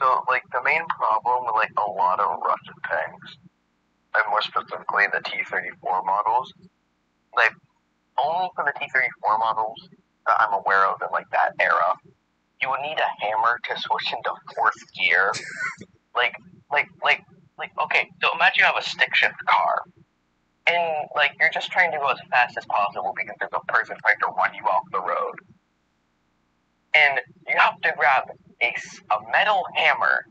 So, like, the main problem with, like, a lot of Russian tanks, and more specifically the T-34 models, like, only for the T-34 models that I'm aware of in, like, that era, you would need a hammer to switch into fourth gear. Like, okay, so imagine you have a stick shift car, and, like, you're just trying to go as fast as possible because there's a person trying to run you off the road. And you have to grab a metal hammer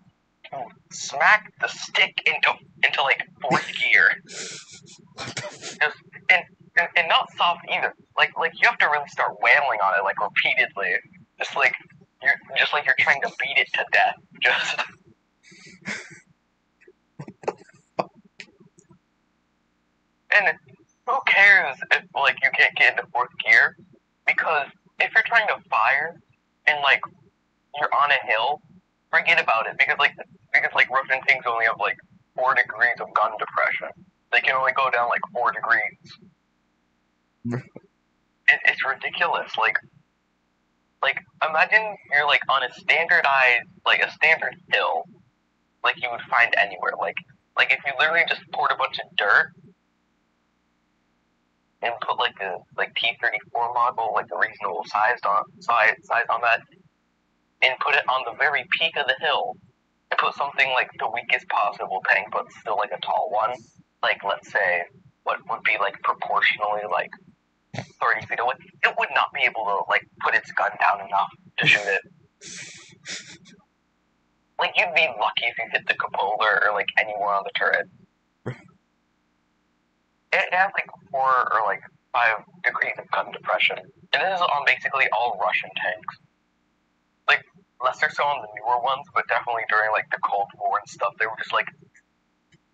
to smack the stick into like fourth gear. Just, and not soft either. Like you have to really start wailing on it like repeatedly. Just like you're trying to beat it to death. Just and who cares if like you can't get into fourth gear? Because if you're trying to fire and like you're on a hill, forget about it. Because Russian tanks only have like 4 degrees of gun depression. They can only go down like 4 degrees. It's ridiculous. Like imagine you're like on a standard hill, like you would find anywhere. Like if you literally just poured a bunch of dirt and put like a T-34 model, like a reasonable size on that, and put it on the very peak of the hill, and put something like the weakest possible tank, but still like a tall one, like let's say what would be like proportionally like 30 feet away, it would not be able to like put its gun down enough to shoot it. Like you'd be lucky if you hit the cupola or like anywhere on the turret. It has like 4 or like 5 degrees of gun depression, and this is on basically all Russian tanks. Like lesser so on the newer ones, but definitely during like the Cold War and stuff, they were just like,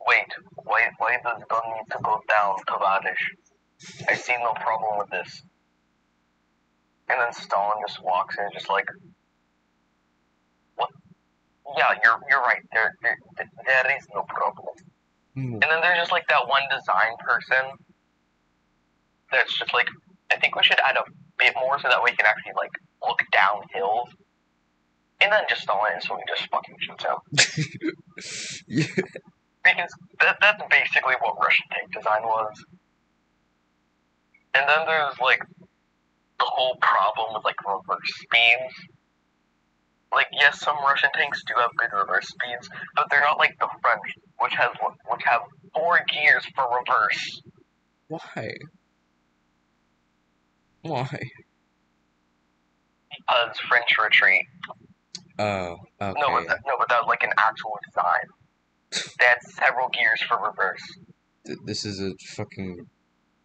wait, why does gun need to go down, Tavadish? I see no problem with this. And then Stalin just walks in, just like, what? Yeah, you're right. There is no problem. And then there's just like that one design person that's just like, I think we should add a bit more so that we can actually like look down hills. And then just Stalin instantly just fucking shoots out. Yeah. Because that's basically what Russian tank design was. And then there's like the whole problem with like reverse speeds. Like yes, some Russian tanks do have good reverse speeds, but they're not like the French, which have 4 gears for reverse. Why? Why? Because French retreat. Oh, okay. No, but that was like an actual design. They had several gears for reverse. This is a fucking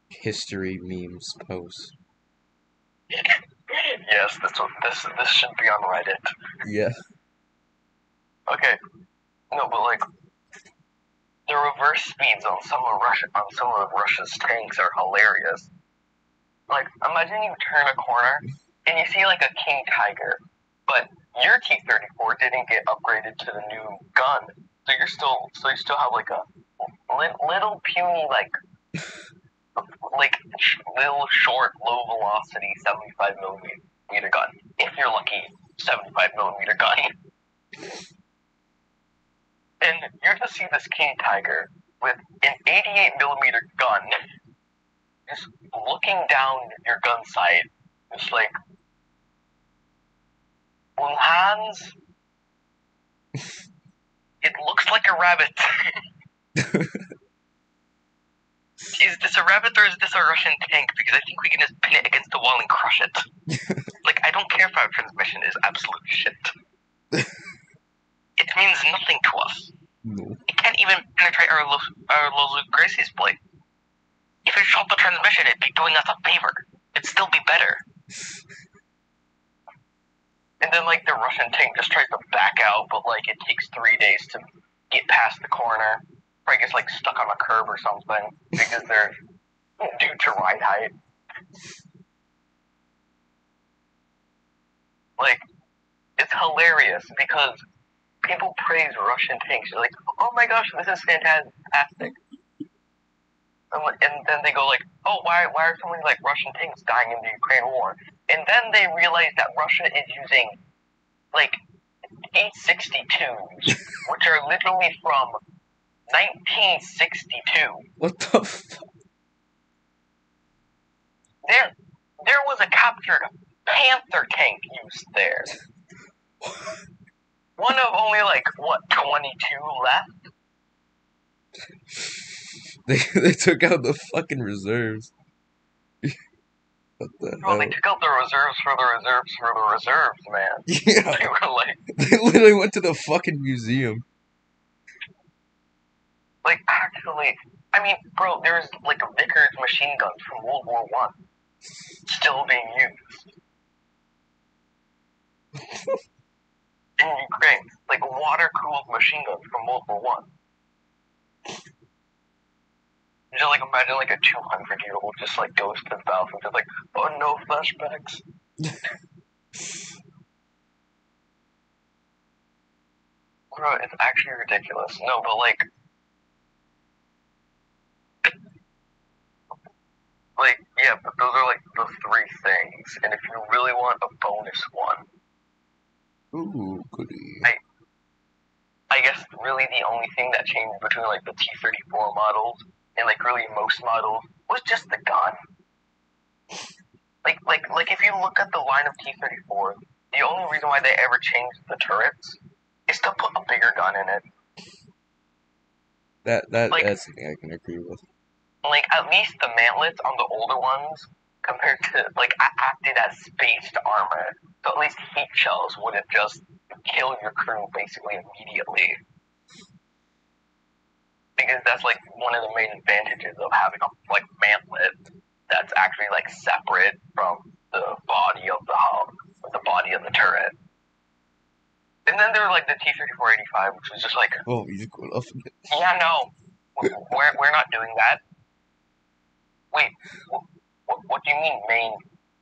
history memes post. Yes, this should be on Reddit. Yeah. Okay. No, but like the reverse speeds on some of Russia's tanks are hilarious. Like imagine you turn a corner and you see like a King Tiger, but your T-34 didn't get upgraded to the new gun, so you still have like a little puny like little short low velocity 75 millimeter gun, if you're lucky, 75 millimeter gun. And you're to see this King Tiger with an 88 millimeter gun, just looking down your gun sight, just like, Hans, it looks like a rabbit. Is this a rabbit or is this a Russian tank? Because I think we can just pin it against the wall and crush it. Like, I don't care if our transmission is absolute shit. It means nothing to us. No. It can't even penetrate our Los Gracies plate. If it shot the transmission, it'd be doing us a favor. It'd still be better. And then, like, the Russian tank just tries to back out, but, like, it takes 3 days to get past the corner. Probably gets, like, stuck on a curb or something, because they're due to ride height. Like, it's hilarious, because people praise Russian tanks. They're like, oh my gosh, this is fantastic. And then they go like, oh, why are so many, like, Russian tanks dying in the Ukraine war? And then they realize that Russia is using, like, T-62s, which are literally from 1962. What the fuck? There was a captured Panther tank used there. One of only, like, what, 22 left? They took out the fucking reserves. What the Bro, they hell? took out the reserves for the reserves for the reserves, man. Yeah, They were like, they literally went to the fucking museum. actually, I mean, bro, there's, like, Vickers machine guns from World War One still being used in Ukraine. Like, water-cooled machine guns from World War One. Just, like, imagine, like, a 200-year-old just, like, goes to the battlefield just like, oh, no flashbacks. Bro, it's actually ridiculous. No, but, like, yeah, but those are, like, the three things. And if you really want a bonus one, Ooh, goody. I guess really the only thing that changed between, like, the T-34 models and, like, really most models was just the gun. Like if you look at the line of T-34, the only reason why they ever changed the turrets is to put a bigger gun in it. That's something I can agree with. Like, at least the mantlets on the older ones, compared to, like, acted as spaced armor. So at least heat shells wouldn't just kill your crew basically immediately. Because that's, like, one of the main advantages of having a, like, mantlet that's actually, like, separate from the body of the hub, or the body of the turret. And then there were, like, the T-34-85, which was just like, oh, you just go off of it. Yeah, no, we're not doing that. Wait, what do you mean main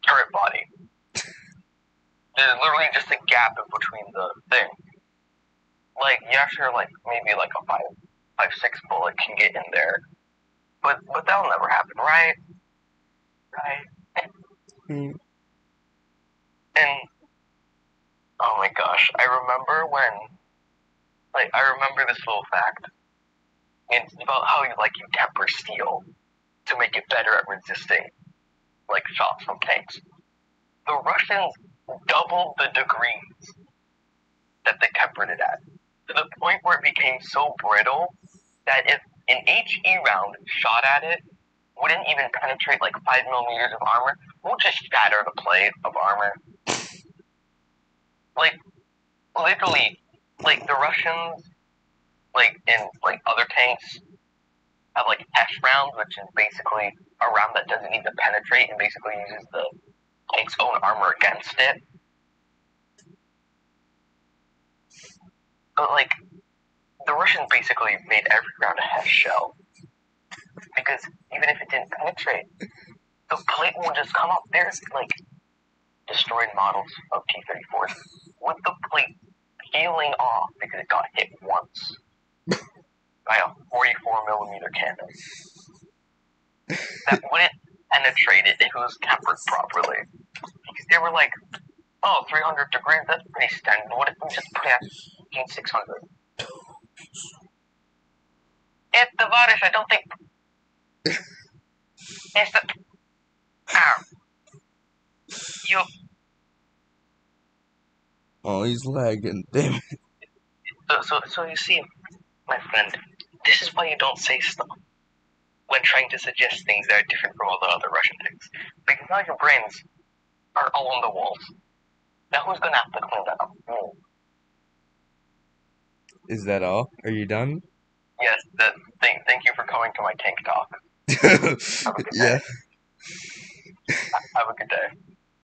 turret body? There's literally just a gap in between the thing. Like, yeah, sure, like, maybe like a 5.56 bullet can get in there. But that'll never happen, right? Right? Mm. And, oh my gosh, I remember this little fact. It's about how you temper steel to make it better at resisting, like, shots from tanks. The Russians doubled the degrees that they tempered it at, to the point where it became so brittle that if an HE round shot at it, wouldn't even penetrate like 5 millimeters of armor, it would just shatter the plate of armor. Like, literally, like, the Russians, like, in, like, other tanks, have, like, S rounds, which is basically a round that doesn't even penetrate and basically uses the tank's own armor against it. But, like, the Russians basically made every round a Hess shell. Because even if it didn't penetrate, the plate will just come up. There's, like, destroyed models of T-34s with the plate peeling off because it got hit once by a 44 millimeter cannon. That wouldn't penetrate it if it was tempered properly. Because they were like, oh, 300 degrees, that's pretty standard. What if we just put it at 15600? It's the virus, I don't think. It's the. Ow. You. Oh, he's lagging. Damn it. So you see, my friend, this is why you don't say stuff when trying to suggest things that are different from all the other Russian things. Because now your brains are all on the walls. Now who's gonna have to clean that up? Is that all? Are you done? Yes, thank you for coming to my tank talk. Have a good day. Yeah. Have a good day.